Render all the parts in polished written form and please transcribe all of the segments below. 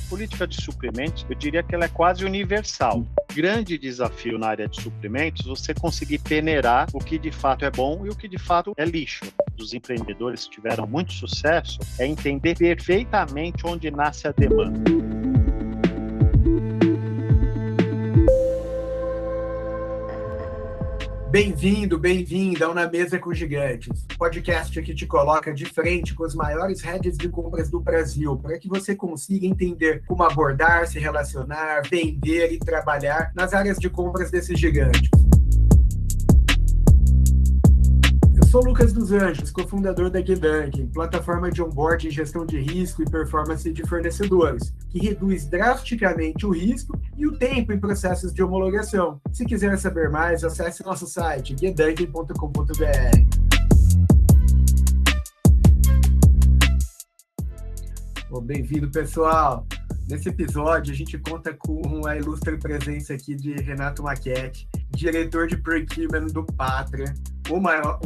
Política de suprimentos, eu diria que ela é quase universal. Grande desafio na área de suprimentos, você conseguir peneirar o que de fato é bom e o que de fato é lixo. Os empreendedores que tiveram muito sucesso é entender perfeitamente onde nasce a demanda. Bem-vindo, bem-vinda ao Na Mesa com Gigantes, podcast que te coloca de frente com os maiores heads de compras do Brasil, para que você consiga entender como abordar, se relacionar, vender e trabalhar nas áreas de compras desses gigantes. Eu sou Lucas dos Anjos, cofundador da Guidunk, plataforma de onboarding, gestão de risco e performance de fornecedores, que reduz drasticamente o risco e o tempo em processos de homologação. Se quiser saber mais, acesse nosso site guidunk.com.br. Bem-vindo, pessoal! Nesse episódio, a gente conta com a ilustre presença aqui de Renato Marchetti, diretor de Procurement do Patria, o maior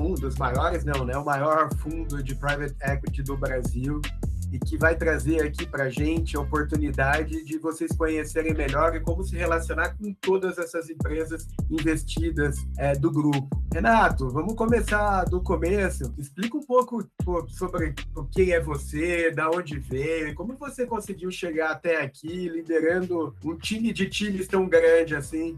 fundo de Private Equity do Brasil, e que vai trazer aqui para a gente a oportunidade de vocês conhecerem melhor e como se relacionar com todas essas empresas investidas do grupo. Renato, vamos começar do começo. Explica um pouco sobre quem é você, da onde veio, como você conseguiu chegar até aqui liderando um time de times tão grande assim.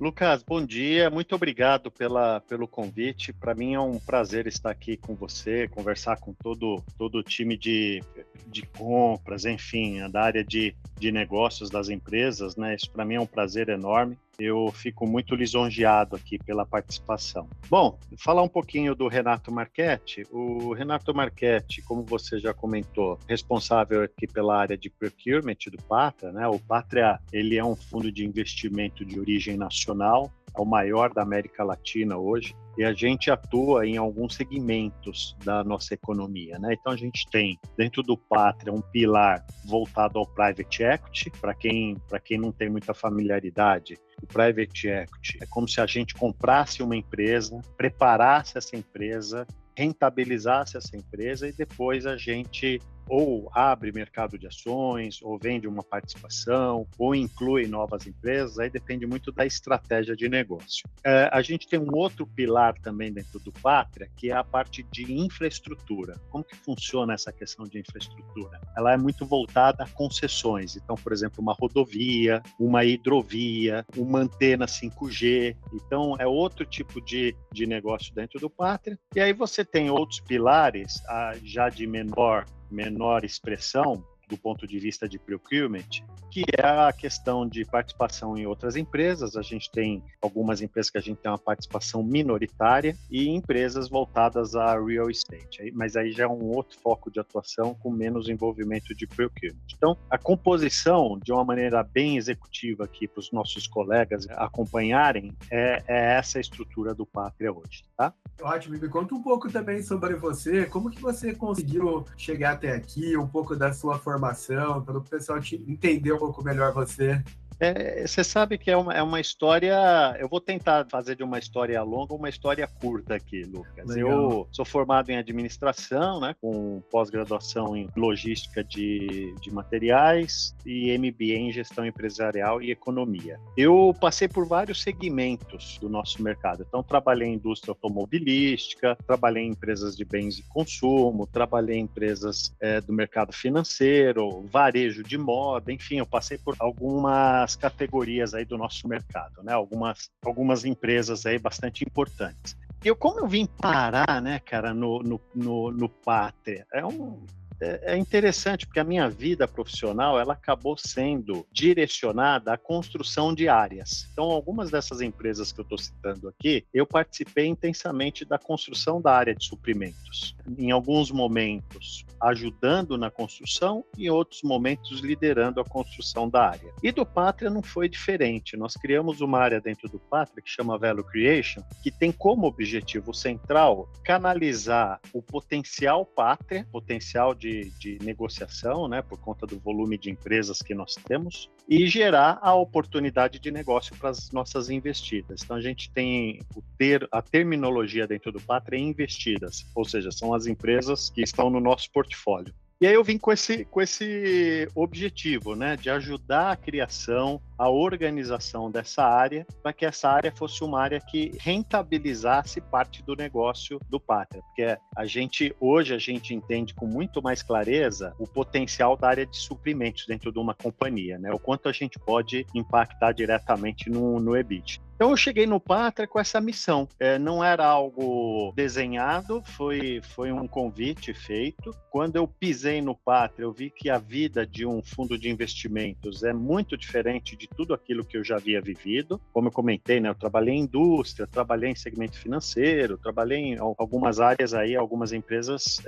Lucas, bom dia, muito obrigado pelo convite. Para mim é um prazer estar aqui com você, conversar com todo o time de compras, enfim, da área de negócios das empresas, né? Isso para mim é um prazer enorme. Eu fico muito lisonjeado aqui pela participação. Bom, falar um pouquinho do Renato Marchetti. O Renato Marchetti, como você já comentou, responsável aqui pela área de procurement do Patria, né? O Patria, ele é um fundo de investimento de origem nacional, é o maior da América Latina hoje, e a gente atua em alguns segmentos da nossa economia, né? Então a gente tem dentro do Patria um pilar voltado ao private equity. Para quem não tem muita familiaridade, o private equity é como se a gente comprasse uma empresa, preparasse essa empresa, rentabilizasse essa empresa e depois a gente ou abre mercado de ações, ou vende uma participação, ou inclui novas empresas, aí depende muito da estratégia de negócio. A gente tem um outro pilar também dentro do Patria, que é a parte de infraestrutura. Como que funciona essa questão de infraestrutura? Ela é muito voltada a concessões. Então, por exemplo, uma rodovia, uma hidrovia, uma antena 5G. Então, é outro tipo de negócio dentro do Patria. E aí você tem outros pilares, já de menor expressão do ponto de vista de procurement, que é a questão de participação em outras empresas. A gente tem algumas empresas que a gente tem uma participação minoritária e empresas voltadas a real estate, mas aí já é um outro foco de atuação com menos envolvimento de procurement. Então, a composição, de uma maneira bem executiva aqui para os nossos colegas acompanharem, é essa estrutura do Patria hoje, tá? Ótimo, me conta um pouco também sobre você, como que você conseguiu chegar até aqui, um pouco da sua formação, para o pessoal entender um pouco melhor você. Você sabe que é uma história. Eu vou tentar fazer de uma história longa uma história curta aqui, Lucas. Legal. Eu sou formado em administração, né, com pós-graduação em logística de materiais e MBA em gestão empresarial e economia. Eu passei por vários segmentos do nosso mercado. Então, trabalhei em indústria automobilística, trabalhei em empresas de bens de consumo, trabalhei em empresas do mercado financeiro, varejo de moda, enfim, eu passei por algumas categorias aí do nosso mercado, né? Algumas empresas aí bastante importantes. E como eu vim parar, né, cara, no Patria, é interessante, porque a minha vida profissional ela acabou sendo direcionada à construção de áreas. Então, algumas dessas empresas que eu estou citando aqui, eu participei intensamente da construção da área de suprimentos. Em alguns momentos, ajudando na construção, e em outros momentos, liderando a construção da área. E do Patria não foi diferente. Nós criamos uma área dentro do Patria que chama Value Creation, que tem como objetivo central canalizar o potencial Patria, potencial de negociação, né, por conta do volume de empresas que nós temos, e gerar a oportunidade de negócio para as nossas investidas. Então, a gente tem a terminologia dentro do Patria investidas, ou seja, são as empresas que estão no nosso portfólio. E aí eu vim com esse objetivo, né, de ajudar a criação, a organização dessa área, para que essa área fosse uma área que rentabilizasse parte do negócio do Pátria, porque hoje a gente entende com muito mais clareza o potencial da área de suprimentos dentro de uma companhia, né, o quanto a gente pode impactar diretamente no EBIT. Então eu cheguei no Pátria com essa missão. Não era algo desenhado, foi um convite feito. Quando eu pisei no Pátria, eu vi que a vida de um fundo de investimentos é muito diferente de tudo aquilo que eu já havia vivido. Como eu comentei, né, eu trabalhei em indústria, trabalhei em segmento financeiro, trabalhei em algumas áreas aí, algumas empresas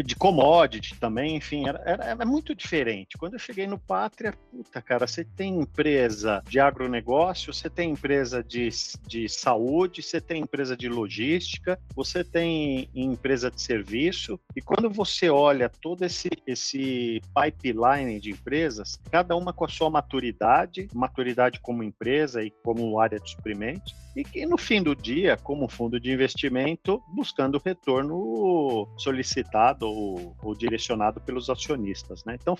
de commodity também, enfim, era muito diferente. Quando eu cheguei no Pátria, puta, cara, você tem empresa de agronegócio, você tem empresa de saúde, você tem empresa de logística, você tem empresa de serviço, e quando você olha todo esse pipeline de empresas, cada uma com a sua maturidade como empresa e como área de suprimentos, e que no fim do dia, como fundo de investimento, buscando o retorno solicitado ou direcionado pelos acionistas, né? Então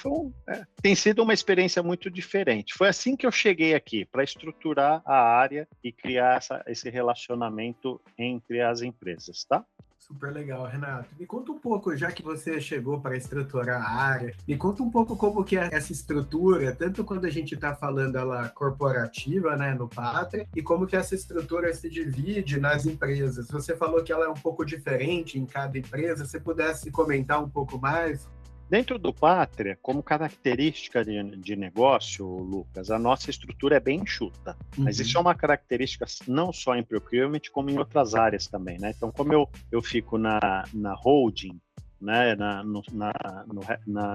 tem sido uma experiência muito diferente. Foi assim que eu cheguei aqui, para estruturar a área e criar esse relacionamento entre as empresas, tá? Super legal, Renato. Me conta um pouco, já que você chegou para estruturar a área, me conta um pouco como que é essa estrutura, tanto quando a gente está falando ela corporativa, né, no Pátria, e como que essa estrutura se divide nas empresas. Você falou que ela é um pouco diferente em cada empresa, se pudesse comentar um pouco mais? Dentro do Pátria, como característica de negócio, Lucas, a nossa estrutura é bem enxuta. Mas isso é uma característica não só em procurement, como em outras áreas também, né? Então, como eu fico na holding, né,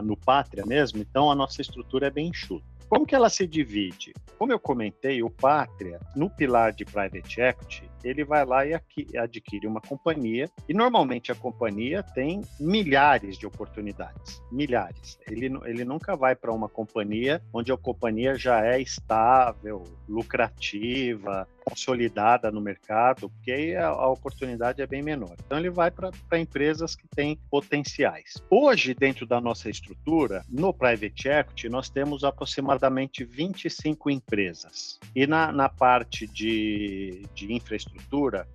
no Pátria mesmo, então a nossa estrutura é bem enxuta. Como que ela se divide? Como eu comentei, o Pátria, no pilar de Private Equity, ele vai lá e adquire uma companhia, e normalmente a companhia tem milhares de oportunidades, milhares. Ele nunca vai para uma companhia onde a companhia já é estável, lucrativa, consolidada no mercado, porque aí a oportunidade é bem menor. Então ele vai para empresas que têm potenciais. Hoje, dentro da nossa estrutura, no Private Equity, nós temos aproximadamente 25 empresas. E na parte de infraestrutura,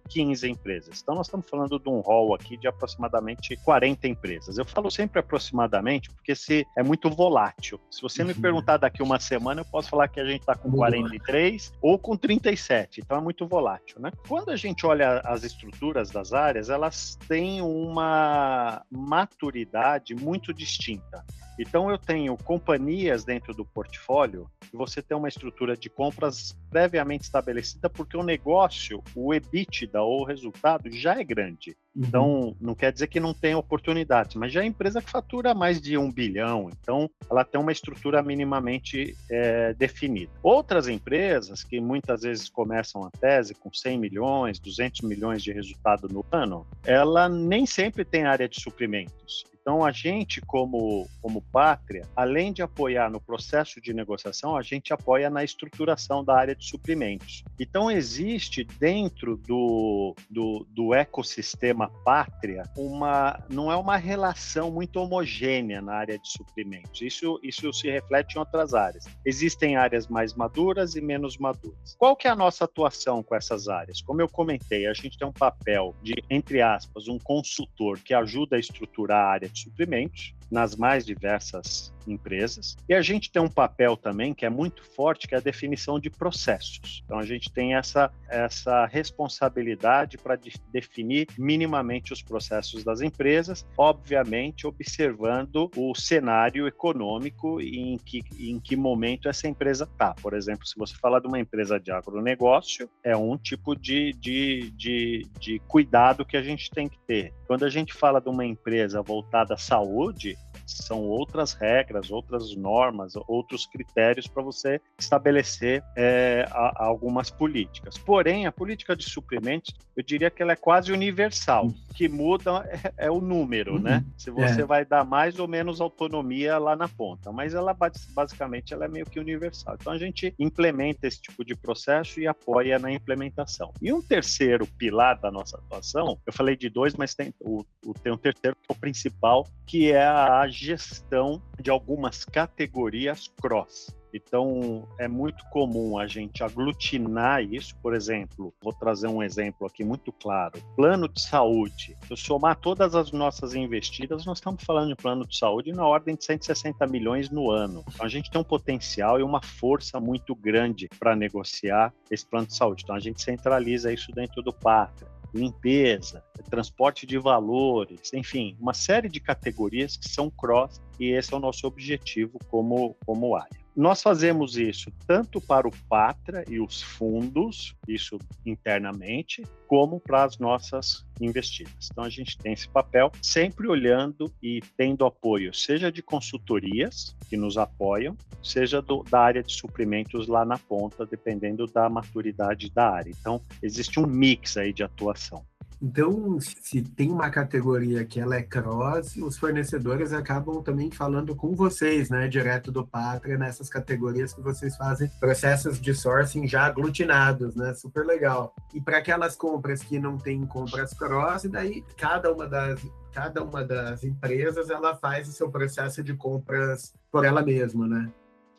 15 empresas. Então nós estamos falando de um rol aqui de aproximadamente 40 empresas. Eu falo sempre aproximadamente, porque é muito volátil. Se você me perguntar daqui uma semana, eu posso falar que a gente está com 43 ou com 37. Então é muito volátil, né? Quando a gente olha as estruturas das áreas, elas têm uma maturidade muito distinta. Então eu tenho companhias dentro do portfólio e você tem uma estrutura de compras previamente estabelecida porque o negócio, o EBITDA ou o resultado já é grande. Então, não quer dizer que não tem oportunidades, mas já é empresa que fatura mais de 1 bilhão, então ela tem uma estrutura minimamente definida. Outras empresas que muitas vezes começam a tese com 100 milhões, 200 milhões de resultado no ano, ela nem sempre tem área de suprimentos. Então, a gente, como Pátria, além de apoiar no processo de negociação, a gente apoia na estruturação da área de suprimentos. Então, existe dentro do ecossistema Pátria, não é uma relação muito homogênea na área de suprimentos. Isso se reflete em outras áreas. Existem áreas mais maduras e menos maduras. Qual que é a nossa atuação com essas áreas? Como eu comentei, a gente tem um papel de, entre aspas, um consultor que ajuda a estruturar a área de suprimentos nas mais diversas empresas. E a gente tem um papel também que é muito forte, que é a definição de processos. Então, a gente tem essa responsabilidade para definir minimamente os processos das empresas, obviamente observando o cenário econômico e em que momento essa empresa está. Por exemplo, se você falar de uma empresa de agronegócio, é um tipo de cuidado que a gente tem que ter. Quando a gente fala de uma empresa voltada à saúde, são outras regras, outras normas, outros critérios para você estabelecer algumas políticas. Porém, a política de suprimentos, eu diria que ela é quase universal. O que muda é o número, né? Se você vai dar mais ou menos autonomia lá na ponta. Mas ela, basicamente, ela é meio que universal. Então, a gente implementa esse tipo de processo e apoia na implementação. E um terceiro pilar da nossa atuação, eu falei de dois, mas tem um terceiro que é o principal, que é a gestão de algumas categorias cross. Então, é muito comum a gente aglutinar isso. Por exemplo, vou trazer um exemplo aqui muito claro. Plano de saúde. Se eu somar todas as nossas investidas, nós estamos falando de plano de saúde na ordem de 160 milhões no ano. Então, a gente tem um potencial e uma força muito grande para negociar esse plano de saúde. Então, a gente centraliza isso dentro do Pátria. Limpeza, transporte de valores, enfim, uma série de categorias que são cross, e esse é o nosso objetivo como área. Nós fazemos isso tanto para o Pátria e os fundos, isso internamente, como para as nossas investidas. Então, a gente tem esse papel sempre olhando e tendo apoio, seja de consultorias que nos apoiam, seja da área de suprimentos lá na ponta, dependendo da maturidade da área. Então, existe um mix aí de atuação. Então, se tem uma categoria que ela é cross, os fornecedores acabam também falando com vocês, né, direto do Pátria, nessas categorias que vocês fazem processos de sourcing já aglutinados, né, super legal. E para aquelas compras que não tem compras cross, daí cada uma das empresas, ela faz o seu processo de compras por ela mesma, né?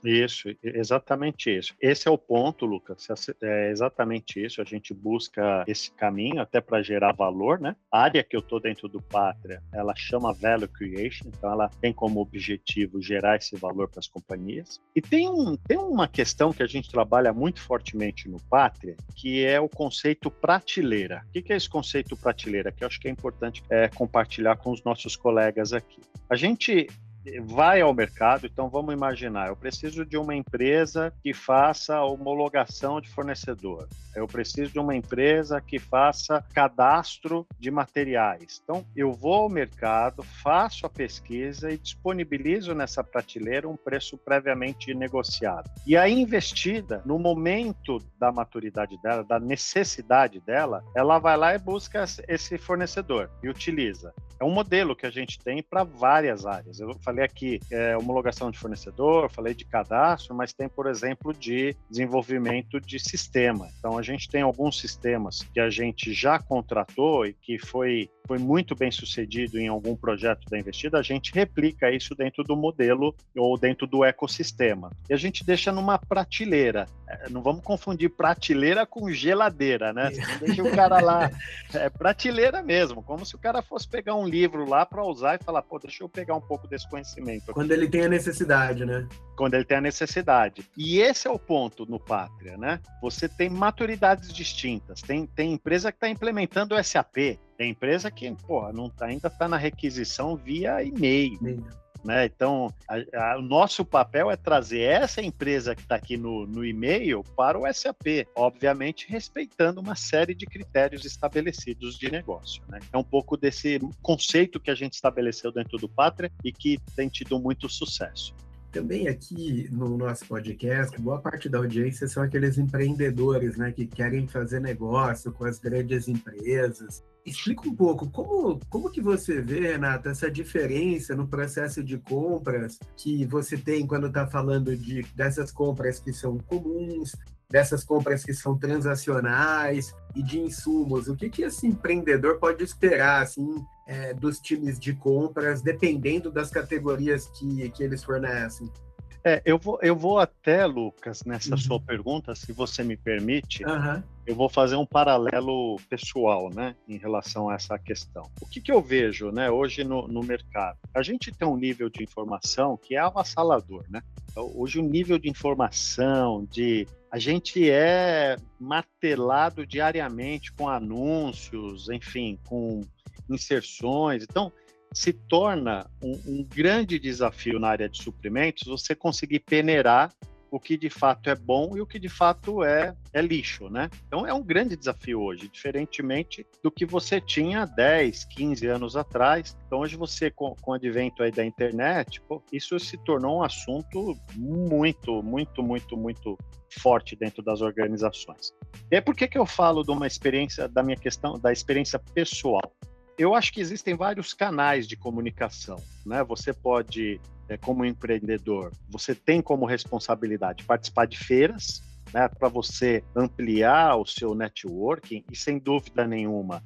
Isso, exatamente isso. Esse é o ponto, Lucas, é exatamente isso. A gente busca esse caminho até para gerar valor, né? A área que eu estou dentro do Pátria, ela chama Value Creation, então ela tem como objetivo gerar esse valor para as companhias. E tem uma questão que a gente trabalha muito fortemente no Pátria, que é o conceito prateleira. O que é esse conceito prateleira? Que eu acho que é importante compartilhar com os nossos colegas aqui. A gente vai ao mercado, então vamos imaginar, eu preciso de uma empresa que faça homologação de fornecedor, eu preciso de uma empresa que faça cadastro de materiais. Então, eu vou ao mercado, faço a pesquisa e disponibilizo nessa prateleira um preço previamente negociado. E a investida, no momento da maturidade dela, da necessidade dela, ela vai lá e busca esse fornecedor e utiliza. É um modelo que a gente tem para várias áreas. Eu falei aqui homologação de fornecedor, falei de cadastro, mas tem, por exemplo, de desenvolvimento de sistema. Então, a gente tem alguns sistemas que a gente já contratou e que foi muito bem sucedido em algum projeto da investida, a gente replica isso dentro do modelo ou dentro do ecossistema. E a gente deixa numa prateleira. Não vamos confundir prateleira com geladeira, né? Você não deixa o cara lá. É prateleira mesmo, como se o cara fosse pegar um livro lá para usar e falar, pô, deixa eu pegar um pouco desse conhecimento aqui. Quando ele tem a necessidade, né? Quando ele tem a necessidade. E esse é o ponto no Pátria, né? Você tem maturidades distintas. Tem empresa que está implementando o SAP, tem empresa que, ainda está na requisição via e-mail. Né? Então, o nosso papel é trazer essa empresa que está aqui no e-mail para o SAP, obviamente respeitando uma série de critérios estabelecidos de negócio. Né? É um pouco desse conceito que a gente estabeleceu dentro do Pátria e que tem tido muito sucesso. Também aqui no nosso podcast, boa parte da audiência são aqueles empreendedores, né, que querem fazer negócio com as grandes empresas. Explica um pouco como que você vê, Renata, essa diferença no processo de compras que você tem quando está falando dessas compras que são comuns, dessas compras que são transacionais e de insumos. O que esse empreendedor pode esperar assim, dos times de compras, dependendo das categorias que eles fornecem? Eu vou até, Lucas, nessa sua pergunta, se você me permite, eu vou fazer um paralelo pessoal, né, em relação a essa questão. O que eu vejo, né, hoje no mercado? A gente tem um nível de informação que é avassalador, né? Hoje o nível de informação, a gente é martelado diariamente com anúncios, enfim, com inserções. Então, se torna um grande desafio na área de suprimentos você conseguir peneirar o que de fato é bom e o que de fato é lixo, né? Então é um grande desafio hoje, diferentemente do que você tinha 10, 15 anos atrás. Então hoje você, com o advento aí da internet, isso se tornou um assunto muito, muito, muito, muito forte dentro das organizações. E aí por que eu falo de uma experiência, da minha questão, da experiência pessoal? Eu acho que existem vários canais de comunicação, né? Você pode, como empreendedor, você tem como responsabilidade participar de feiras, né? Para você ampliar o seu networking e, sem dúvida nenhuma,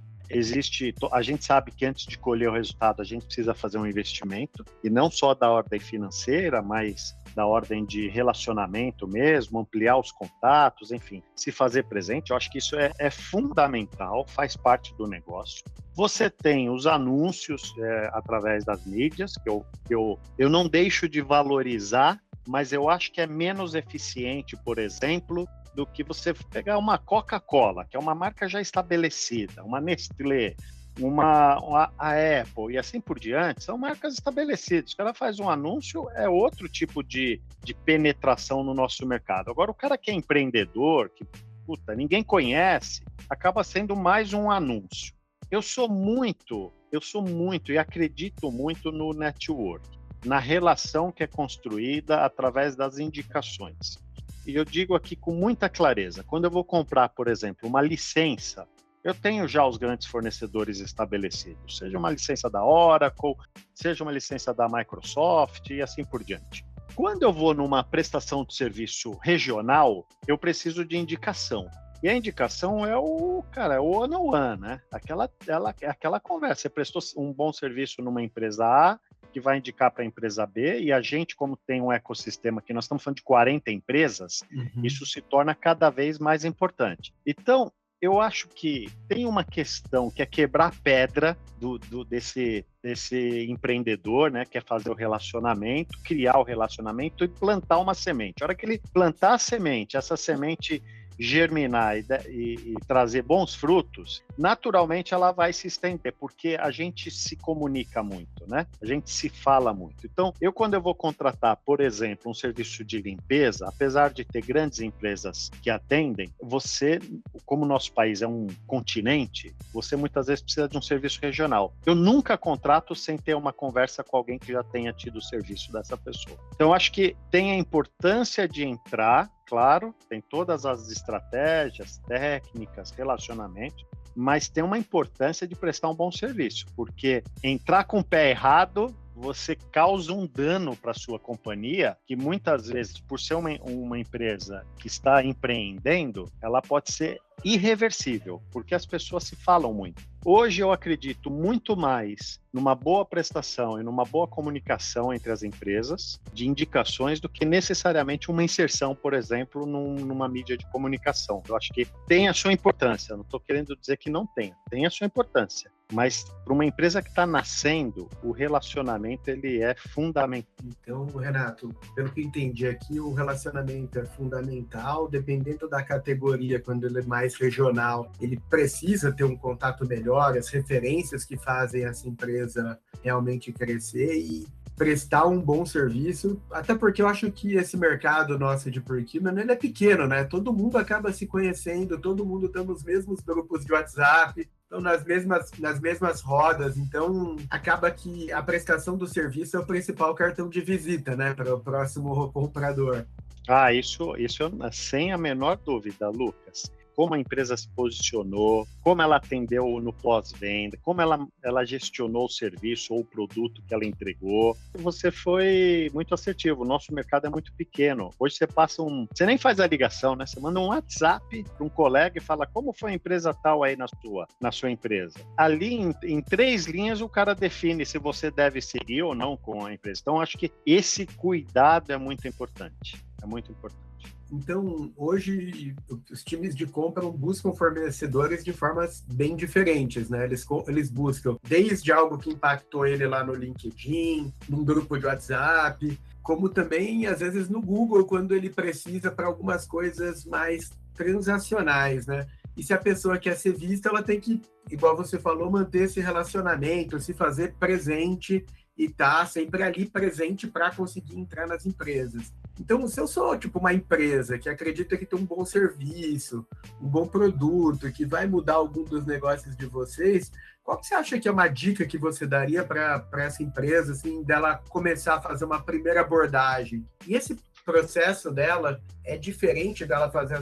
a gente sabe que antes de colher o resultado, a gente precisa fazer um investimento, e não só da ordem financeira, mas da ordem de relacionamento mesmo, ampliar os contatos, enfim, se fazer presente. Eu acho que isso é fundamental, faz parte do negócio. Você tem os anúncios através das mídias, que eu não deixo de valorizar, mas eu acho que é menos eficiente, por exemplo, do que você pegar uma Coca-Cola, que é uma marca já estabelecida, uma Nestlé, a Apple e assim por diante, são marcas estabelecidas. O cara faz um anúncio, é outro tipo de penetração no nosso mercado. Agora, o cara que é empreendedor, que ninguém conhece, acaba sendo mais um anúncio. Eu sou muito e acredito muito no network, na relação que é construída através das indicações. E eu digo aqui com muita clareza, quando eu vou comprar, por exemplo, uma licença, eu tenho já os grandes fornecedores estabelecidos, seja uma licença da Oracle, seja uma licença da Microsoft e assim por diante. Quando eu vou numa prestação de serviço regional, eu preciso de indicação. E a indicação é o one-on-one, né? Aquela conversa. Você prestou um bom serviço numa empresa A, que vai indicar para a empresa B, e a gente, como tem um ecossistema aqui, nós estamos falando de 40 empresas, isso se torna cada vez mais importante. Eu acho que tem uma questão que é quebrar a pedra desse empreendedor, né, que é fazer o relacionamento, criar o relacionamento e plantar uma semente. A hora que ele plantar a semente, essa semente germinar e trazer bons frutos, naturalmente ela vai se estender, porque a gente se comunica muito, né? A gente se fala muito. Então, quando eu vou contratar, por exemplo, um serviço de limpeza, apesar de ter grandes empresas que atendem, você, como o nosso país é um continente, você muitas vezes precisa de um serviço regional. Eu nunca contrato sem ter uma conversa com alguém que já tenha tido o serviço dessa pessoa. Então, acho que tem a importância de entrar, claro, tem todas as estratégias, técnicas, relacionamentos, mas tem uma importância de prestar um bom serviço, porque entrar com o pé errado, você causa um dano para a sua companhia, que muitas vezes, por ser uma empresa que está empreendendo, ela pode ser irreversível, porque as pessoas se falam muito. Hoje eu acredito muito mais numa boa prestação e numa boa comunicação entre as empresas, de indicações, do que necessariamente uma inserção, por exemplo, numa mídia de comunicação. Eu acho que tem a sua importância, não estou querendo dizer que não tem a sua importância. Mas para uma empresa que está nascendo, o relacionamento ele é fundamental. Então, Renato, pelo que entendi aqui, o relacionamento é fundamental, dependendo da categoria, quando ele é mais regional, ele precisa ter um contato melhor, as referências que fazem essa empresa realmente crescer e prestar um bom serviço, até porque eu acho que esse mercado nosso de Procurement, ele é pequeno, né? Todo mundo acaba se conhecendo, todo mundo está nos mesmos grupos de WhatsApp, estão nas mesmas rodas, então acaba que a prestação do serviço é o principal cartão de visita, né, para o próximo comprador. Isso sem a menor dúvida, Lucas. Como a empresa se posicionou, como ela atendeu no pós-venda, como ela gestionou o serviço ou o produto que ela entregou. Você foi muito assertivo. O nosso mercado é muito pequeno. Hoje você nem faz a ligação, né? Você manda um WhatsApp para um colega e fala como foi a empresa tal aí na sua empresa. Ali, em 3 linhas, o cara define se você deve seguir ou não com a empresa. Então, acho que esse cuidado é muito importante. É muito importante. Então, hoje, os times de compra buscam fornecedores de formas bem diferentes, né? Eles buscam desde algo que impactou ele lá no LinkedIn, num grupo de WhatsApp, como também, às vezes, no Google, quando ele precisa para algumas coisas mais transacionais, né? E se a pessoa quer ser vista, ela tem que, igual você falou, manter esse relacionamento, se fazer presente e estar sempre ali presente para conseguir entrar nas empresas. Então, se eu sou uma empresa que acredita que tem um bom serviço, um bom produto, que vai mudar algum dos negócios de vocês, qual que você acha que é uma dica que você daria para essa empresa, assim, dela começar a fazer uma primeira abordagem? E esse processo dela é diferente dela fazer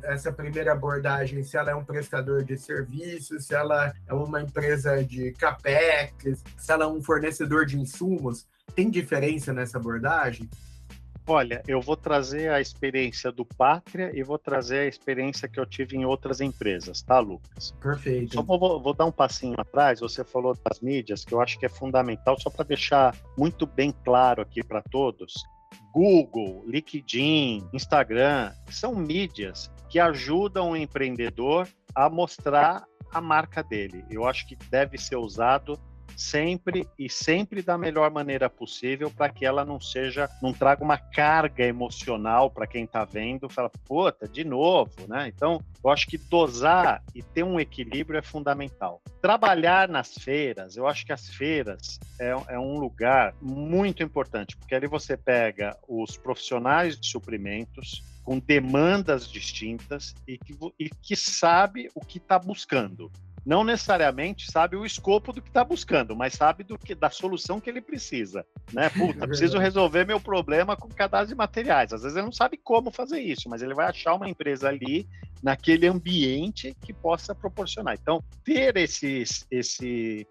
essa primeira abordagem, se ela é um prestador de serviços, se ela é uma empresa de CAPEX, se ela é um fornecedor de insumos. Tem diferença nessa abordagem? Olha, eu vou trazer a experiência do Pátria e vou trazer a experiência que eu tive em outras empresas, tá, Lucas? Só Perfeito. vou dar um passinho atrás. Você falou das mídias, que eu acho que é fundamental, só para deixar muito bem claro aqui para todos. Google, LinkedIn, Instagram, são mídias que ajudam o empreendedor a mostrar a marca dele. Eu acho que deve ser usado sempre da melhor maneira possível, para que ela não traga uma carga emocional para quem está vendo, fala, puta, de novo, né? Então, eu acho que dosar e ter um equilíbrio é fundamental. Trabalhar nas feiras, eu acho que as feiras é um lugar muito importante, porque ali você pega os profissionais de suprimentos com demandas distintas e que sabe o que está buscando. Não necessariamente sabe o escopo do que está buscando, mas sabe da solução que ele precisa, né? Puta, preciso resolver meu problema com cadastro de materiais. Às vezes ele não sabe como fazer isso, mas ele vai achar uma empresa ali, naquele ambiente, que possa proporcionar. Então,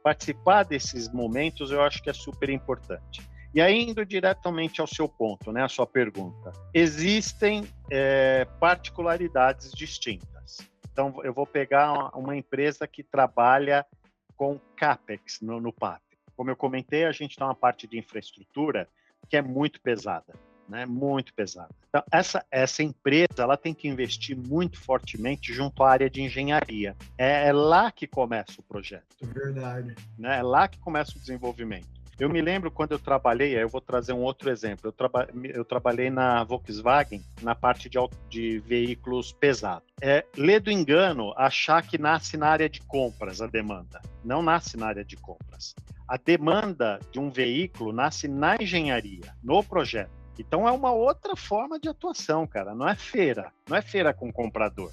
participar desses momentos, eu acho que é super importante. E aí, indo diretamente ao seu ponto, né, a sua pergunta, existem particularidades distintas. Então, eu vou pegar uma empresa que trabalha com CAPEX no Pátria. Como eu comentei, a gente tem uma parte de infraestrutura que é muito pesada, né? Muito pesada. Então, essa empresa ela tem que investir muito fortemente junto à área de engenharia. É lá que começa o projeto. Verdade. Né? É lá que começa o desenvolvimento. Eu me lembro quando eu trabalhei, aí eu vou trazer um outro exemplo, eu trabalhei na Volkswagen, na parte de veículos pesados. Lê do engano achar que nasce na área de compras a demanda. Não nasce na área de compras. A demanda de um veículo nasce na engenharia, no projeto. Então é uma outra forma de atuação, cara. Não é feira com comprador.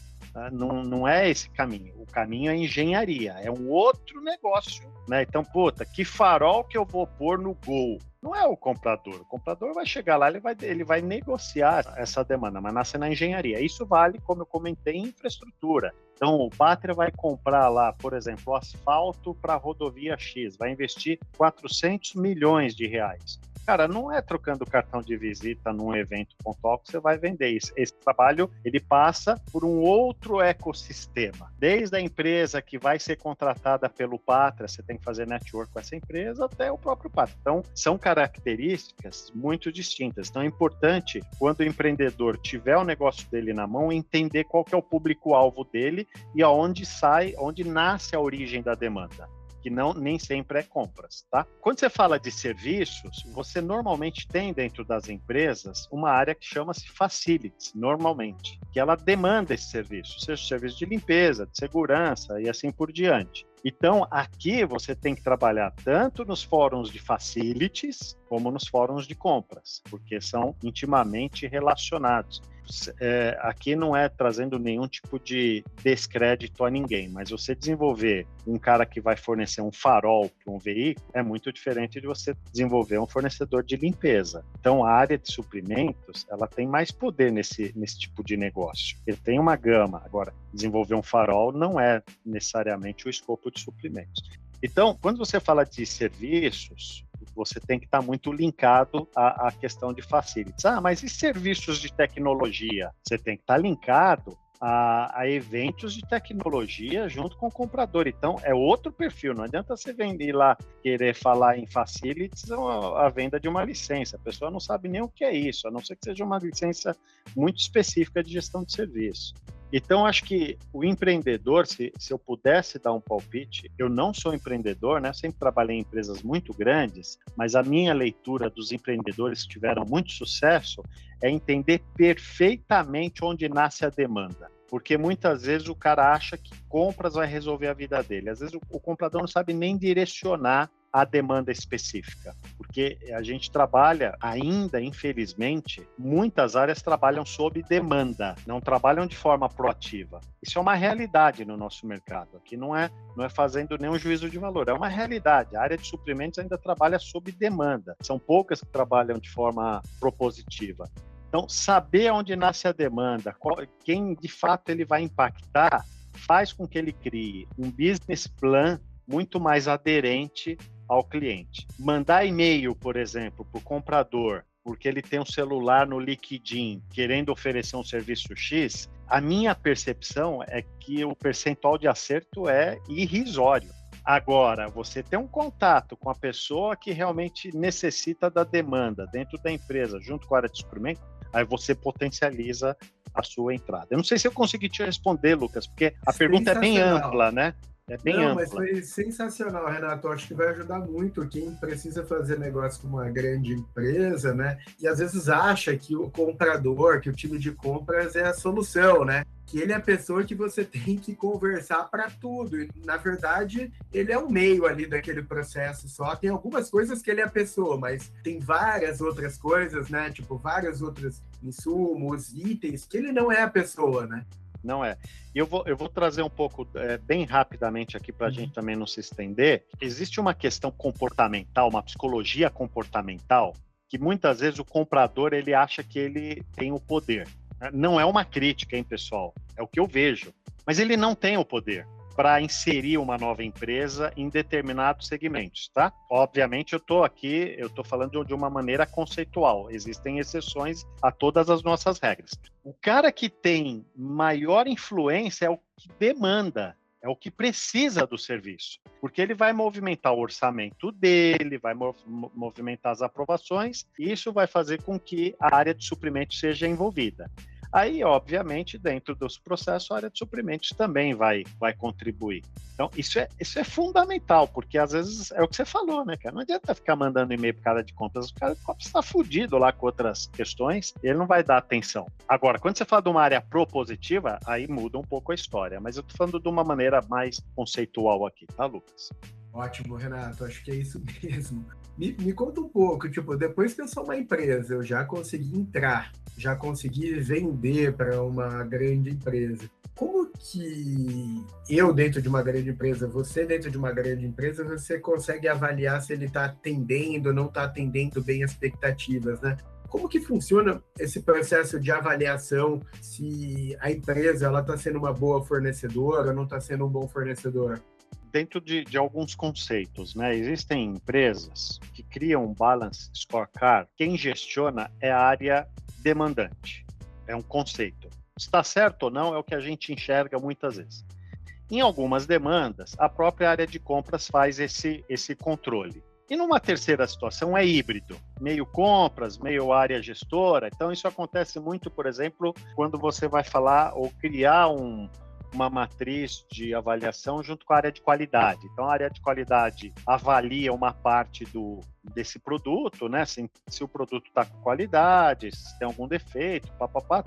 Não é esse caminho. O caminho é engenharia, é um outro negócio, né? Então, puta, que farol que eu vou pôr no Gol? Não é o comprador vai chegar lá, ele vai negociar essa demanda, mas nasce na engenharia. Isso vale, como eu comentei, em infraestrutura. Então, o Pátria vai comprar lá, por exemplo, o asfalto para a rodovia X, vai investir 400 milhões de reais. Cara, não é trocando cartão de visita num evento pontual que você vai vender isso. Esse trabalho, ele passa por um outro ecossistema. Desde a empresa que vai ser contratada pelo Pátria, você tem que fazer network com essa empresa, até o próprio Pátria. Então, são características muito distintas. Então, é importante, quando o empreendedor tiver o negócio dele na mão, entender qual que é o público-alvo dele e onde nasce a origem da demanda, que nem sempre é compras, tá? Quando você fala de serviços, você normalmente tem dentro das empresas uma área que chama-se facilities, normalmente, que ela demanda esse serviço, seja serviço de limpeza, de segurança e assim por diante. Então, aqui você tem que trabalhar tanto nos fóruns de facilities como nos fóruns de compras, porque são intimamente relacionados. Aqui não é trazendo nenhum tipo de descrédito a ninguém, mas você desenvolver um cara que vai fornecer um farol para um veículo é muito diferente de você desenvolver um fornecedor de limpeza. Então, a área de suprimentos, ela tem mais poder nesse tipo de negócio. Ele tem uma gama. Agora, desenvolver um farol não é necessariamente o escopo de suprimentos. Então, quando você fala de serviços, você tem que estar muito linkado à questão de facilities. Mas e serviços de tecnologia? Você tem que estar linkado a eventos de tecnologia junto com o comprador. Então, é outro perfil. Não adianta você vender lá, querer falar em facilities ou a venda de uma licença. A pessoa não sabe nem o que é isso, a não ser que seja uma licença muito específica de gestão de serviço. Então, acho que o empreendedor, se eu pudesse dar um palpite, eu não sou empreendedor, né? Sempre trabalhei em empresas muito grandes, mas a minha leitura dos empreendedores que tiveram muito sucesso é entender perfeitamente onde nasce a demanda. Porque muitas vezes o cara acha que compras vai resolver a vida dele. Às vezes o comprador não sabe nem direcionar a demanda específica, porque a gente trabalha ainda, infelizmente, muitas áreas trabalham sob demanda, não trabalham de forma proativa. Isso é uma realidade no nosso mercado, aqui não é fazendo nenhum juízo de valor, é uma realidade. A área de suprimentos ainda trabalha sob demanda, são poucas que trabalham de forma propositiva. Então, saber onde nasce a demanda, quem de fato ele vai impactar, faz com que ele crie um business plan muito mais aderente ao cliente. Mandar e-mail, por exemplo, para o comprador porque ele tem um celular no LinkedIn querendo oferecer um serviço X, a minha percepção é que o percentual de acerto é irrisório. Agora, você tem um contato com a pessoa que realmente necessita da demanda dentro da empresa, junto com a área de suprimento, aí você potencializa a sua entrada. Eu não sei se eu consegui te responder, Lucas, porque a pergunta é bem ampla, né? É bem ampla. Mas foi sensacional, Renato. Acho que vai ajudar muito quem precisa fazer negócio com uma grande empresa, né? E às vezes acha que o comprador, que o time de compras é a solução, né? Que ele é a pessoa que você tem que conversar para tudo. E, na verdade, ele é o meio ali daquele processo só. Tem algumas coisas que ele é a pessoa, mas tem várias outras coisas, né? Tipo, vários outros insumos, itens, que ele não é a pessoa, né? Não é. E eu vou trazer um pouco, bem rapidamente aqui para a gente também não se estender. Existe uma questão comportamental, uma psicologia comportamental, que muitas vezes o comprador ele acha que ele tem o poder. Não é uma crítica, hein, pessoal? É o que eu vejo. Mas ele não tem o poder para inserir uma nova empresa em determinados segmentos, tá? Obviamente, eu estou falando de uma maneira conceitual. Existem exceções a todas as nossas regras. O cara que tem maior influência é o que demanda, é o que precisa do serviço, porque ele vai movimentar o orçamento dele, vai movimentar as aprovações, e isso vai fazer com que a área de suprimento seja envolvida. Aí, obviamente, dentro dos processos, a área de suprimentos também vai contribuir. Então, isso é fundamental, porque às vezes é o que você falou, né, cara? Não adianta ficar mandando e-mail para o cara de compras, o cara de compras está fudido lá com outras questões, ele não vai dar atenção. Agora, quando você fala de uma área propositiva, aí muda um pouco a história, mas eu estou falando de uma maneira mais conceitual aqui, tá, Lucas? Ótimo, Renato, acho que é isso mesmo. Me conta um pouco, tipo, depois que eu sou uma empresa, eu já consegui entrar, já consegui vender para uma grande empresa. Como que eu dentro de uma grande empresa, você dentro de uma grande empresa, você consegue avaliar se ele está atendendo ou não está atendendo bem as expectativas, né? Como que funciona esse processo de avaliação se a empresa está sendo uma boa fornecedora ou não está sendo um bom fornecedor? Dentro de alguns conceitos, né? Existem empresas que criam um balance scorecard. Quem gestiona é a área demandante. É um conceito. Está certo ou não é o que a gente enxerga muitas vezes. Em algumas demandas, a própria área de compras faz esse controle. E numa terceira situação é híbrido, meio compras, meio área gestora. Então isso acontece muito, por exemplo, quando você vai falar ou criar uma matriz de avaliação junto com a área de qualidade. Então, a área de qualidade avalia uma parte desse produto, né? Se o produto está com qualidade, se tem algum defeito,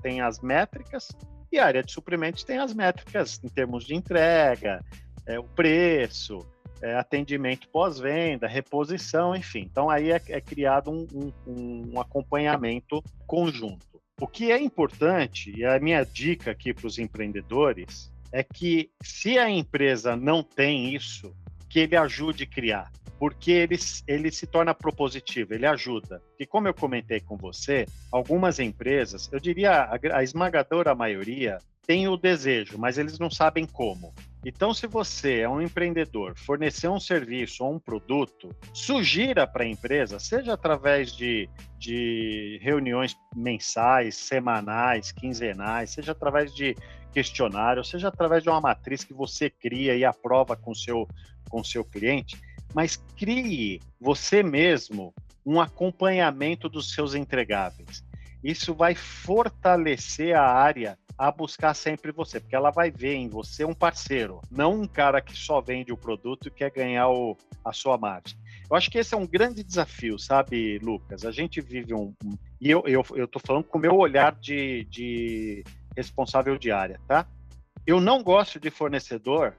tem as métricas, e a área de suprimentos tem as métricas em termos de entrega, o preço, atendimento pós-venda, reposição, enfim. Então, aí é criado um acompanhamento conjunto. O que é importante, e a minha dica aqui para os empreendedores, é que se a empresa não tem isso, que ele ajude a criar, porque ele se torna propositivo, ele ajuda. E como eu comentei com você, algumas empresas, eu diria a esmagadora maioria, tem o desejo, mas eles não sabem como. Então, se você é um empreendedor, fornecer um serviço ou um produto, sugira para a empresa, seja através de reuniões mensais, semanais, quinzenais, seja através de questionário, seja através de uma matriz que você cria e aprova com o seu cliente, mas crie você mesmo um acompanhamento dos seus entregáveis. Isso vai fortalecer a área a buscar sempre você, porque ela vai ver em você um parceiro, não um cara que só vende o produto e quer ganhar a sua margem. Eu acho que esse é um grande desafio, sabe, Lucas? A gente vive e eu estou falando com o meu olhar de responsável de área, tá? Eu não gosto de fornecedor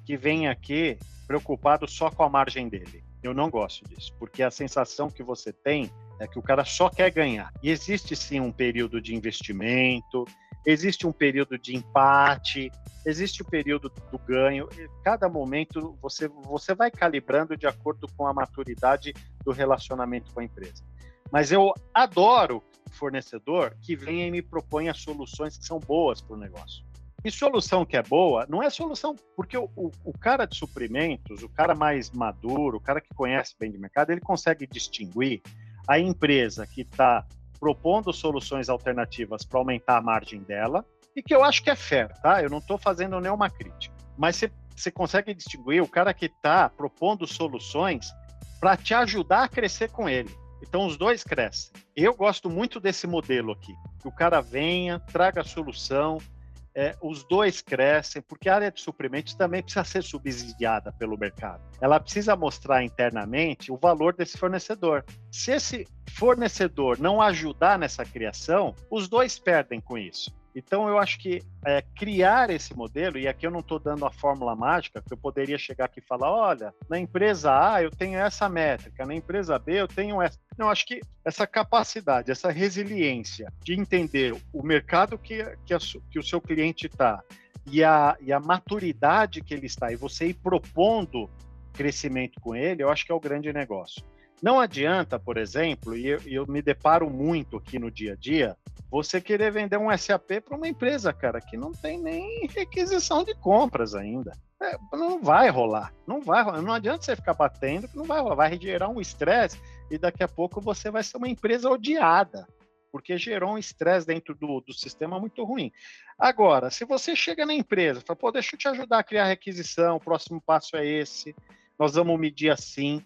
que vem aqui preocupado só com a margem dele. Eu não gosto disso, porque a sensação que você tem é que o cara só quer ganhar. E existe sim um período de investimento, existe um período de empate, existe o período do ganho. Cada momento você vai calibrando de acordo com a maturidade do relacionamento com a empresa. Mas eu adoro fornecedor que venha e me proponha soluções que são boas para o negócio. E solução que é boa, não é solução, porque o cara de suprimentos, o cara mais maduro, o cara que conhece bem de mercado, ele consegue distinguir a empresa que está propondo soluções alternativas para aumentar a margem dela, e que eu acho que é fair, tá? Eu não estou fazendo nenhuma crítica. Mas você consegue distinguir o cara que está propondo soluções para te ajudar a crescer com ele. Então, os dois crescem. Eu gosto muito desse modelo aqui, que o cara venha, traga a solução, os dois crescem, porque a área de suprimentos também precisa ser subsidiada pelo mercado. Ela precisa mostrar internamente o valor desse fornecedor. Se esse fornecedor não ajudar nessa criação, os dois perdem com isso. Então, eu acho que criar esse modelo, e aqui eu não estou dando a fórmula mágica, que eu poderia chegar aqui e falar, olha, na empresa A eu tenho essa métrica, na empresa B eu tenho essa. Não, acho que essa capacidade, essa resiliência de entender o mercado que o seu cliente está e a maturidade que ele está, e você ir propondo crescimento com ele, eu acho que é o grande negócio. Não adianta, por exemplo, e eu me deparo muito aqui no dia a dia, você querer vender um SAP para uma empresa, cara, que não tem nem requisição de compras ainda. Não vai rolar, não vai rolar. Não adianta você ficar batendo, que não vai rolar. Vai gerar um estresse e daqui a pouco você vai ser uma empresa odiada, porque gerou um estresse dentro do sistema muito ruim. Agora, se você chega na empresa e fala, pô, deixa eu te ajudar a criar a requisição, o próximo passo é esse, nós vamos medir assim,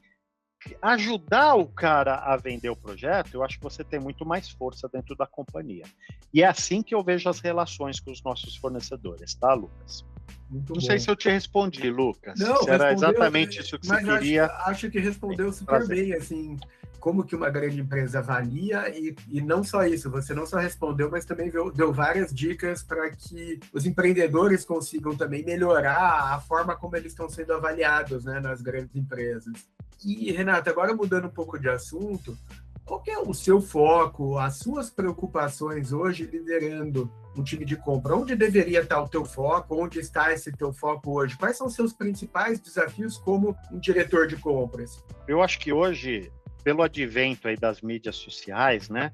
ajudar o cara a vender o projeto, eu acho que você tem muito mais força dentro da companhia. E é assim que eu vejo as relações com os nossos fornecedores, tá, Lucas? Muito Não bom. sei se eu te respondi, Lucas. Não, se era exatamente isso que você queria. Acho que respondeu super bem, assim, como que uma grande empresa avalia, e não só isso, você não só respondeu, mas também deu várias dicas para que os empreendedores consigam também melhorar a forma como eles estão sendo avaliados, né, nas grandes empresas. E, Renato, agora mudando um pouco de assunto, qual que é o seu foco, as suas preocupações hoje liderando um time de compra? Onde deveria estar o teu foco? Onde está esse teu foco hoje? Quais são os seus principais desafios como um diretor de compras? Eu acho que hoje, pelo advento aí das mídias sociais, né,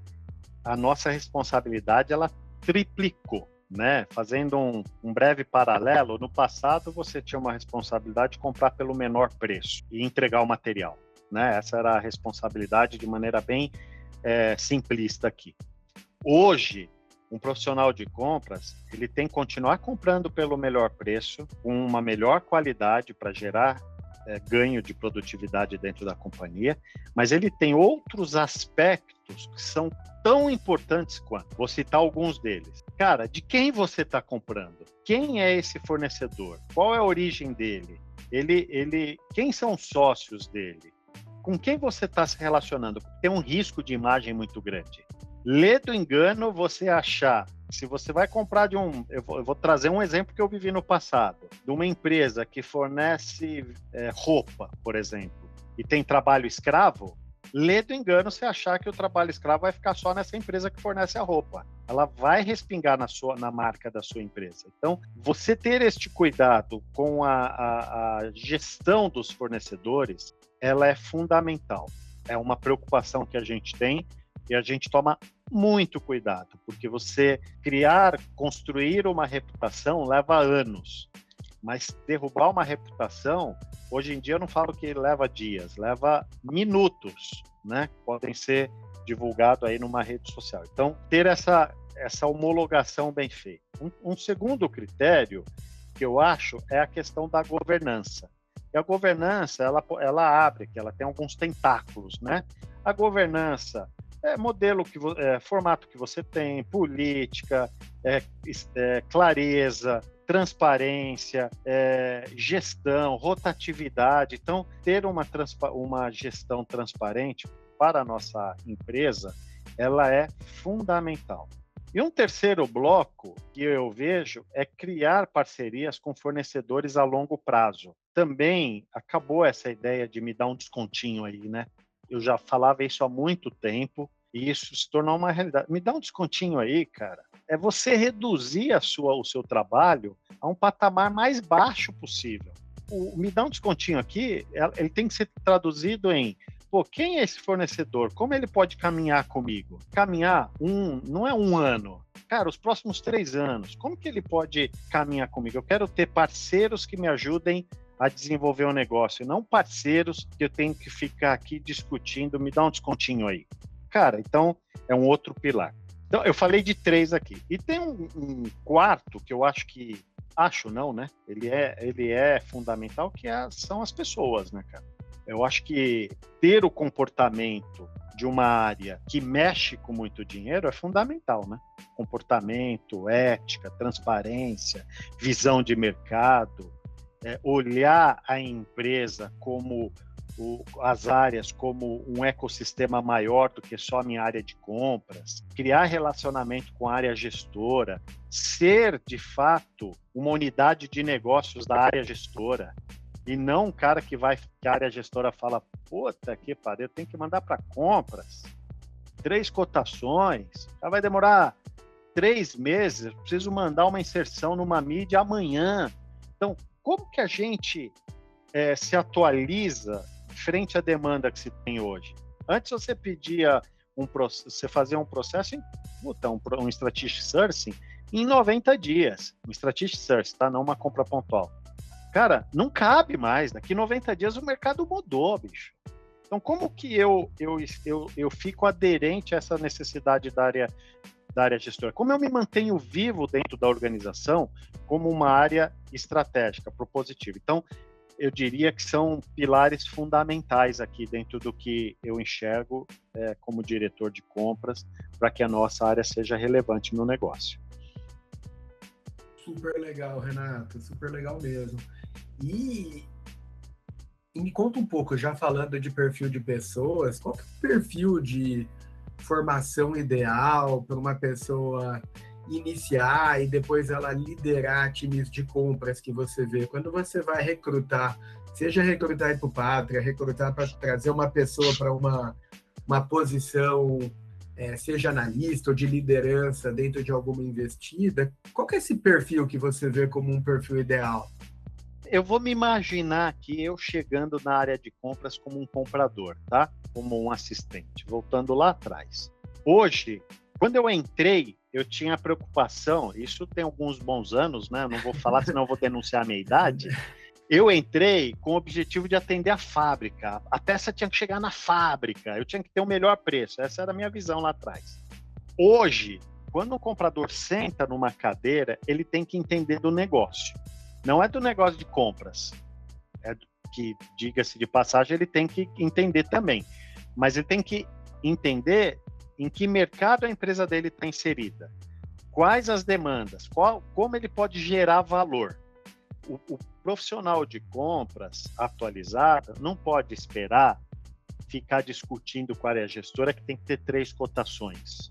a nossa responsabilidade ela triplicou, né? Fazendo um breve paralelo, no passado você tinha uma responsabilidade de comprar pelo menor preço e entregar o material, né? Essa era a responsabilidade de maneira bem simplista aqui. Hoje, um profissional de compras, ele tem que continuar comprando pelo melhor preço, com uma melhor qualidade para gerar ganho de produtividade dentro da companhia, mas ele tem outros aspectos que são tão importantes quanto. Vou citar alguns deles. Cara, de quem você está comprando? Quem é esse fornecedor? Qual é a origem dele? Quem são os sócios dele? Com quem você está se relacionando? Tem um risco de imagem muito grande. Lê do engano você achar, se você vai comprar eu vou trazer um exemplo que eu vivi no passado, de uma empresa que fornece roupa, por exemplo, e tem trabalho escravo, lê do engano você achar que o trabalho escravo vai ficar só nessa empresa que fornece a roupa. Ela vai respingar na marca da sua empresa. Então, você ter este cuidado com a gestão dos fornecedores, ela é fundamental. É uma preocupação que a gente tem e a gente toma muito cuidado, porque você construir uma reputação leva anos, mas derrubar uma reputação, hoje em dia eu não falo que leva dias, leva minutos, né? Podem ser divulgados aí numa rede social. Então, ter essa homologação bem feita. Um segundo critério que eu acho é a questão da governança. E a governança, ela abre, que ela tem alguns tentáculos, né? A governança modelo formato que você tem, política, clareza, transparência, gestão, rotatividade. Então, ter uma gestão transparente para a nossa empresa, ela é fundamental. E um terceiro bloco que eu vejo é criar parcerias com fornecedores a longo prazo. Também acabou essa ideia de me dar um descontinho aí, né? Eu já falava isso há muito tempo e isso se tornou uma realidade. Me dá um descontinho aí, cara. É você reduzir o seu trabalho a um patamar mais baixo possível. Me dá um descontinho aqui, ele tem que ser traduzido em quem é esse fornecedor? Como ele pode caminhar comigo? Caminhar não é um ano. Cara, os próximos 3 anos, como que ele pode caminhar comigo? Eu quero ter parceiros que me ajudem a desenvolver um negócio, e não parceiros que eu tenho que ficar aqui discutindo, me dá um descontinho aí. Cara, então é um outro pilar. Então, eu falei de 3 aqui. E tem um quarto que eu acho que... Acho não, né? Ele é fundamental, que são as pessoas, né, cara? Eu acho que ter o comportamento de uma área que mexe com muito dinheiro é fundamental, né? Comportamento, ética, transparência, visão de mercado, olhar a empresa como as áreas como um ecossistema maior do que só a minha área de compras, criar relacionamento com a área gestora, ser, de fato, uma unidade de negócios da área gestora, e não um cara que a área gestora fala, puta que pariu, eu tenho que mandar para compras, 3 cotações, já vai demorar 3 meses, eu preciso mandar uma inserção numa mídia amanhã. Então, como que a gente se atualiza frente à demanda que se tem hoje? Antes você pedia você fazia um processo um strategic sourcing em 90 dias. Um strategic sourcing, tá? Não uma compra pontual. Cara, não cabe mais. Daqui 90 dias o mercado mudou, bicho. Então, como que eu fico aderente a essa necessidade da área gestora? Como eu me mantenho vivo dentro da organização como uma área estratégica, propositiva? Então, eu diria que são pilares fundamentais aqui dentro do que eu enxergo como diretor de compras para que a nossa área seja relevante no negócio. Super legal, Renato, super legal mesmo. E me conta um pouco, já falando de perfil de pessoas, qual que é o perfil de formação ideal para uma pessoa iniciar e depois ela liderar times de compras que você vê? Quando você vai recrutar, seja recrutar para o Pátria, recrutar para trazer uma pessoa para uma posição, seja analista ou de liderança dentro de alguma investida, qual que é esse perfil que você vê como um perfil ideal? Eu vou me imaginar aqui eu chegando na área de compras como um comprador, tá? Como um assistente, voltando lá atrás. Hoje, quando eu entrei, eu tinha a preocupação, isso tem alguns bons anos, né? Eu não vou falar, senão eu vou denunciar a minha idade. Eu entrei com o objetivo de atender a fábrica. A peça tinha que chegar na fábrica, eu tinha que ter o melhor preço. Essa era a minha visão lá atrás. Hoje, quando um comprador senta numa cadeira, ele tem que entender do negócio. Não é do negócio de compras. Que, diga-se de passagem, ele tem que entender também. Mas ele tem que entender em que mercado a empresa dele está inserida, quais as demandas, como ele pode gerar valor. O profissional de compras atualizado não pode esperar ficar discutindo com a área gestora que tem que ter 3 cotações.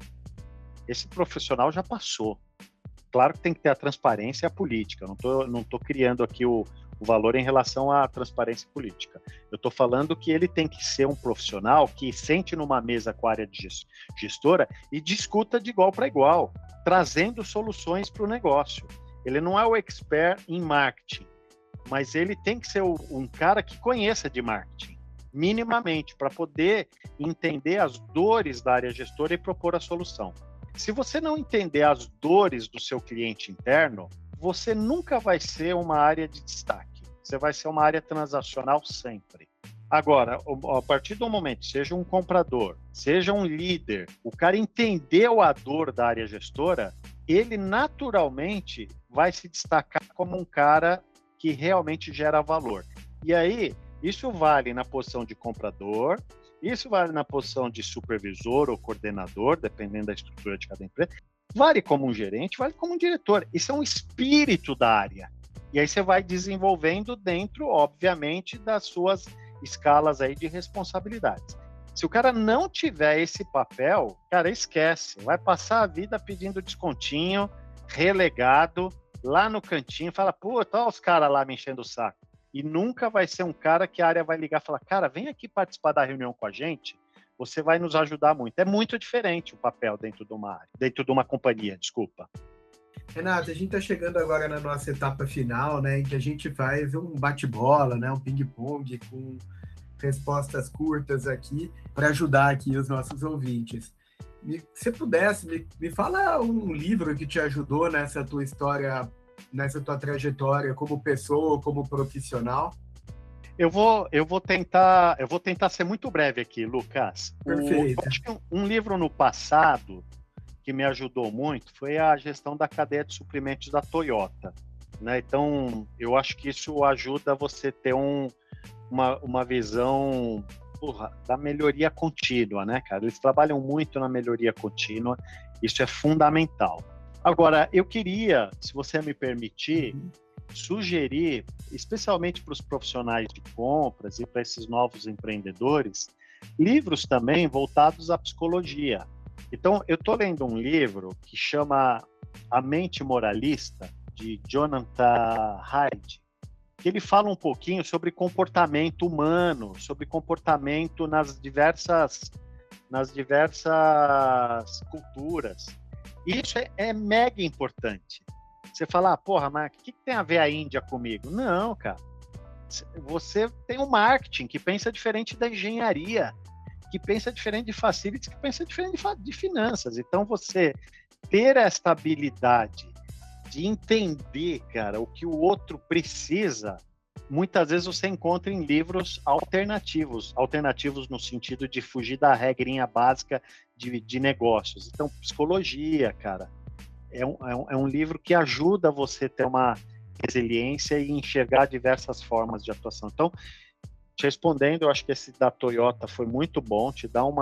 Esse profissional já passou. Claro que tem que ter a transparência e a política. Não tô criando aqui o valor em relação à transparência política. Eu estou falando que ele tem que ser um profissional que sente numa mesa com a área de gestora e discuta de igual para igual, trazendo soluções para o negócio. Ele não é o expert em marketing, mas ele tem que ser um cara que conheça de marketing, minimamente, para poder entender as dores da área gestora e propor a solução. Se você não entender as dores do seu cliente interno, você nunca vai ser uma área de destaque. Você vai ser uma área transacional sempre. Agora, a partir do momento, seja um comprador, seja um líder, o cara entendeu a dor da área gestora, ele naturalmente vai se destacar como um cara que realmente gera valor. E aí, isso vale na posição de comprador, isso vale na posição de supervisor ou coordenador, dependendo da estrutura de cada empresa, vale como um gerente, vale como um diretor. Isso é um espírito da área. E aí você vai desenvolvendo dentro, obviamente, das suas escalas aí de responsabilidades. Se o cara não tiver esse papel, cara, esquece. Vai passar a vida pedindo descontinho, relegado, lá no cantinho, fala, puta, olha os caras lá me enchendo o saco. E nunca vai ser um cara que a área vai ligar e falar, cara, vem aqui participar da reunião com a gente, você vai nos ajudar muito. É muito diferente o papel dentro de uma área, dentro de uma companhia, desculpa. Renato, a gente está chegando agora na nossa etapa final, né, em que a gente faz um bate-bola, né, um ping-pong com respostas curtas aqui para ajudar aqui os nossos ouvintes. Se pudesse, me fala um livro que te ajudou nessa tua história nessa tua trajetória como pessoa, como profissional? Eu vou tentar ser muito breve aqui, Lucas. Perfeito. Eu acho que um livro no passado que me ajudou muito foi a gestão da cadeia de suprimentos da Toyota, né? Então, eu acho que isso ajuda você ter uma visão, da melhoria contínua, né, cara? Eles trabalham muito na melhoria contínua, isso é fundamental. Agora, eu queria, se você me permitir, sugerir, especialmente para os profissionais de compras e para esses novos empreendedores, livros também voltados à psicologia. Então, eu estou lendo um livro que chama A Mente Moralista, de Jonathan Haidt, que ele fala um pouquinho sobre comportamento humano, sobre comportamento nas diversas culturas. E isso é mega importante. Você fala, porra, mas o que tem a ver a Índia comigo? Não, cara. Você tem um marketing que pensa diferente da engenharia, que pensa diferente de facilities, que pensa diferente de finanças. Então, você ter esta habilidade de entender, cara, o que o outro precisa, muitas vezes você encontra em livros alternativos no sentido de fugir da regrinha básica de negócios. Então, psicologia, cara, é um livro que ajuda você a ter uma resiliência e enxergar diversas formas de atuação. Então, te respondendo, eu acho que esse da Toyota foi muito bom, te dá um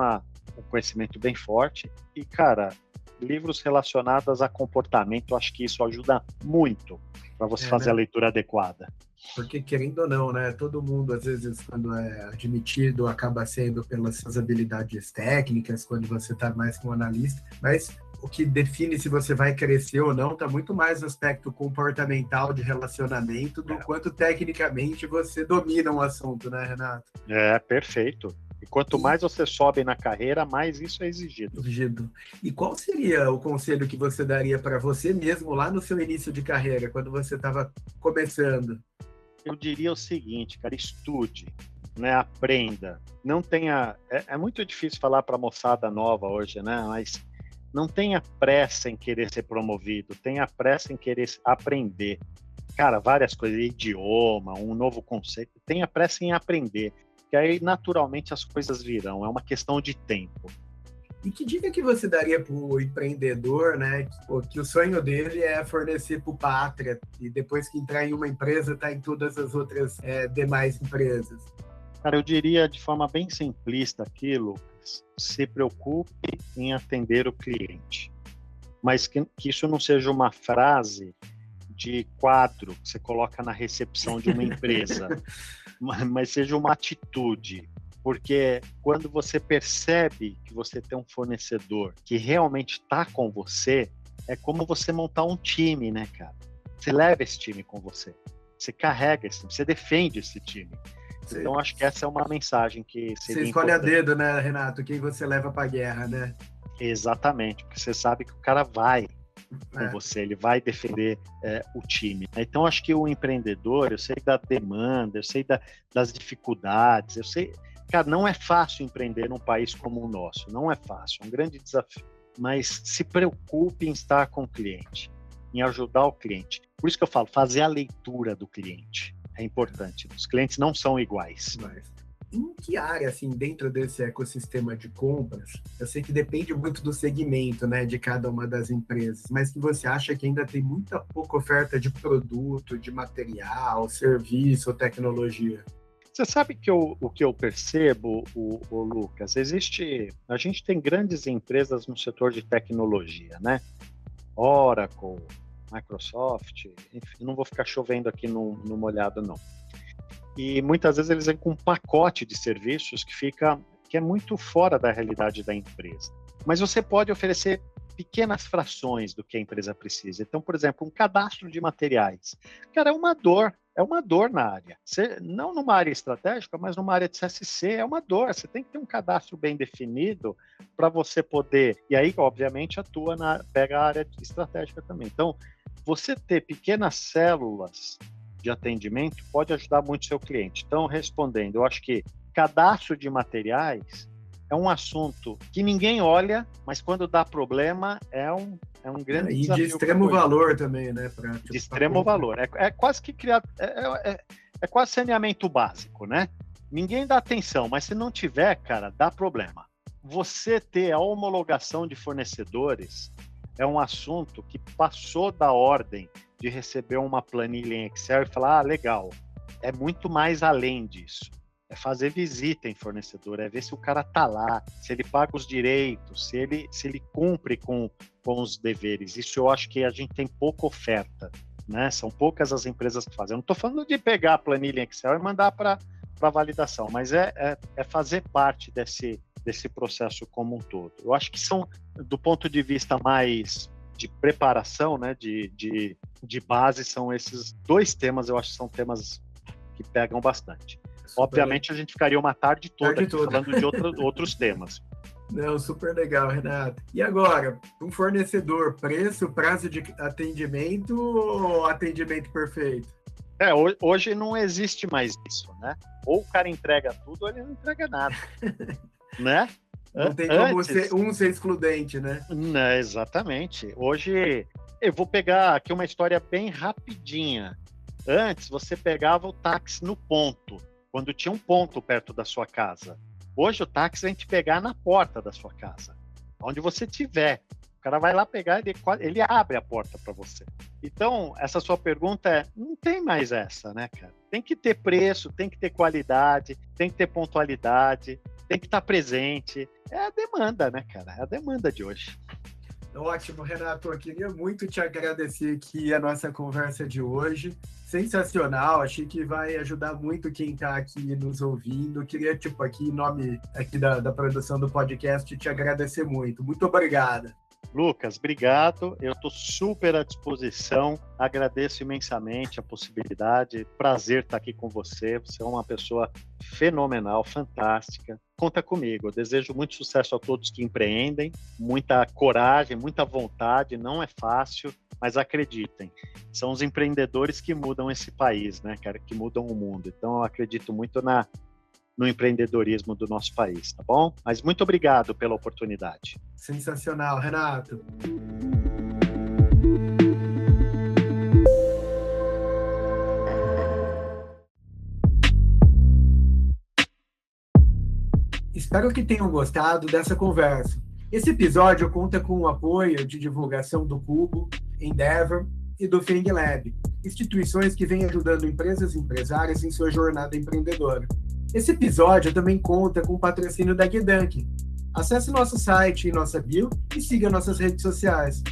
conhecimento bem forte. E, cara, livros relacionados a comportamento, eu acho que isso ajuda muito para você fazer a leitura adequada. Porque, querendo ou não, né, todo mundo, às vezes, quando é admitido, acaba sendo pelas suas habilidades técnicas, quando você está mais como analista, mas o que define se você vai crescer ou não está muito mais no aspecto comportamental de relacionamento do quanto tecnicamente você domina um assunto, né, Renato? Perfeito. E quanto mais você sobe na carreira, mais isso é exigido. E qual seria o conselho que você daria para você mesmo lá no seu início de carreira, quando você estava começando? Eu diria o seguinte, cara, estude, né? Aprenda. Não tenha... É muito difícil falar para a moçada nova hoje, né? Mas não tenha pressa em querer ser promovido, tenha pressa em querer aprender. Cara, várias coisas, idioma, um novo conceito, tenha pressa em aprender, que aí naturalmente as coisas virão, é uma questão de tempo. E que dica que você daria para o empreendedor, né, que o sonho dele é fornecer para o pátria e depois que entrar em uma empresa, tá em todas as outras demais empresas? Cara, eu diria de forma bem simplista aquilo, se preocupe em atender o cliente. Mas que isso não seja uma frase de quadro que você coloca na recepção de uma empresa, mas seja uma atitude. Porque quando você percebe que você tem um fornecedor que realmente está com você, é como você montar um time, né, cara? Você leva esse time com você, você carrega esse time, você defende esse time. Então, acho que essa é uma mensagem que seria Você escolhe importante. a dedo, né, Renato? Quem você leva para a guerra, né? Exatamente, porque você sabe que o cara vai com você, ele vai defender o time. Então, acho que o empreendedor, eu sei da demanda, eu sei das dificuldades, eu sei... Cara, não é fácil empreender num país como o nosso, não é fácil, é um grande desafio. Mas se preocupe em estar com o cliente, em ajudar o cliente. Por isso que eu falo, fazer a leitura do cliente é importante. Os clientes não são iguais. Em que área, assim, dentro desse ecossistema de compras, eu sei que depende muito do segmento, né, de cada uma das empresas, mas que você acha que ainda tem muita pouca oferta de produto, de material, serviço ou tecnologia? Você sabe que o que eu percebo, o Lucas, a gente tem grandes empresas no setor de tecnologia, né? Oracle, Microsoft, enfim, não vou ficar chovendo aqui no molhado, não. E muitas vezes eles vêm com um pacote de serviços que é muito fora da realidade da empresa. Mas você pode oferecer pequenas frações do que a empresa precisa. Então, por exemplo, um cadastro de materiais. Cara, é uma dor na área. Não numa área estratégica, mas numa área de CSC, é uma dor. Você tem que ter um cadastro bem definido para você poder... E aí, obviamente, pega a área estratégica também. Então, você ter pequenas células de atendimento pode ajudar muito o seu cliente. Então, respondendo, eu acho que cadastro de materiais é um assunto que ninguém olha, mas quando dá problema é um grande desafio. E de extremo valor também, né? De extremo valor. É quase que criado. É quase saneamento básico, né? Ninguém dá atenção, mas se não tiver, cara, dá problema. Você ter a homologação de fornecedores é um assunto que passou da ordem de receber uma planilha em Excel e falar, legal, é muito mais além disso. É fazer visita em fornecedor, é ver se o cara tá lá, se ele paga os direitos, se ele cumpre com os deveres. Isso eu acho que a gente tem pouca oferta, né? São poucas as empresas que fazem. Eu não estou falando de pegar a planilha em Excel e mandar para validação, mas é fazer parte desse processo como um todo. Eu acho que são, do ponto de vista mais de preparação, né, de base, são esses dois temas, eu acho que são temas que pegam bastante. Obviamente, a gente ficaria uma tarde toda falando de outros temas. Não, super legal, Renato. E agora, um fornecedor, preço, prazo de atendimento ou atendimento perfeito? Hoje não existe mais isso, né? Ou o cara entrega tudo ou ele não entrega nada, né? Não tem como ser excludente, né? Não, exatamente. Hoje, eu vou pegar aqui uma história bem rapidinha. Antes, você pegava o táxi no ponto, quando tinha um ponto perto da sua casa. Hoje, o táxi a gente pegar na porta da sua casa, onde você estiver. O cara vai lá pegar e ele abre a porta para você. Então, essa sua pergunta não tem mais essa, né, cara? Tem que ter preço, tem que ter qualidade, tem que ter pontualidade, tem que estar presente. É a demanda, né, cara? É a demanda de hoje. Ótimo, Renato. Eu queria muito te agradecer aqui a nossa conversa de hoje. Sensacional, achei que vai ajudar muito quem está aqui nos ouvindo. Eu queria, aqui em nome aqui da produção do podcast, te agradecer muito. Muito obrigado. Lucas, obrigado. Eu estou super à disposição. Agradeço imensamente a possibilidade. Prazer estar aqui com você. Você é uma pessoa fenomenal, fantástica. Conta comigo. Eu desejo muito sucesso a todos que empreendem, muita coragem, muita vontade. Não é fácil, mas acreditem. São os empreendedores que mudam esse país, né, cara? Que mudam o mundo. Então, eu acredito muito no empreendedorismo do nosso país, tá bom? Mas muito obrigado pela oportunidade. Sensacional, Renato. Espero que tenham gostado dessa conversa. Esse episódio conta com o apoio de divulgação do Cubo, Endeavor e do Feng Lab, instituições que vêm ajudando empresas e empresários em sua jornada empreendedora. Esse episódio também conta com o patrocínio da Gedank. Acesse nosso site e nossa bio e siga nossas redes sociais.